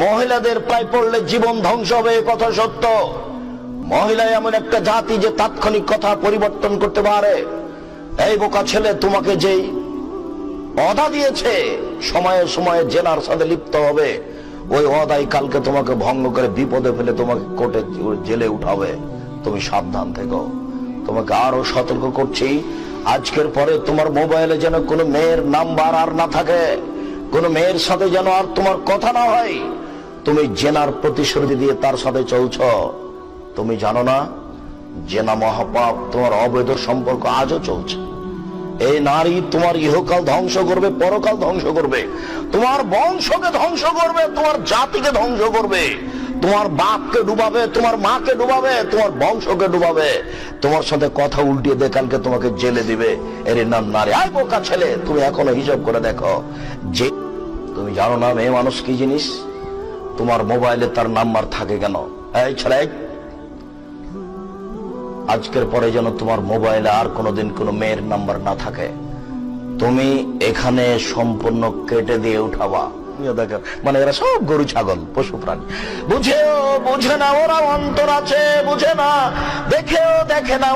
মহিলাদের পায়ে পড়লে জীবন ধ্বংস হবে, কথা সত্য। মহিলা এমন একটা জাতি যে তাৎক্ষণিক কথা পরিবর্তন করতে পারে। এই বোকা ছেলে, তোমাকে যেই ওয়াদা দিয়েছে সময়ে সময়ে জেনার সাথে লিপ্ত হবে, ওই ওয়াদাই কালকে তোমাকে ভঙ্গ করে বিপদে ফেলে তোমাকে কোর্টে জেলে উঠাবে। তুমি সাবধান থেকো। তোমাকে আরো সতর্ক করছি, আজকের পরে তোমার মোবাইলে যেন কোনো মেয়ের নাম্বার আর না থাকে, কোনো মেয়ের সাথে যেন আর তোমার কথা না হয়। তুমি জেনার প্রতিশ্রুতি দিয়ে তার সাথে চলছ। তুমি জানো না জেনা মহাপাপ, তোমার অবৈধ সম্পর্ক আজও চলছে। এই নারী তোমার ইহকাল ধ্বংস করবে, পরকাল ধ্বংস করবে, তোমার বংশকে ধ্বংস করবে, তোমার জাতিকে ধ্বংস করবে, তোমার বাপকে ডুবাবে, তোমার মাকে ডুবাবে, তোমার বংশকে ডুবাবে। তোমার সাথে কথা উল্টিয়ে দিয়ে কালকে তোমাকে জেলে দিবে। এর নাম নারী। আয় বোকা ছেলে, তুমি এখনো হিসাব করে দেখো যে তুমি জানো না মেয়ে মানুষ কি জিনিস। তোমার মোবাইলে তার নাম্বার থাকে কেন? এই ছেলে, আজকের পরে যেন তোমার মোবাইলে আর কোনোদিন কোনো মেয়ের নাম্বার না থাকে। তুমি এখানে সম্পূর্ণ কেটে দিয়ে উঠাবা। দেখেন, মানে এরা সব গরু ছাগল পশু প্রাণী, বুঝেও বুঝে না, ওরা অন্তর আছে, বুঝে না, দেখেও দেখে না।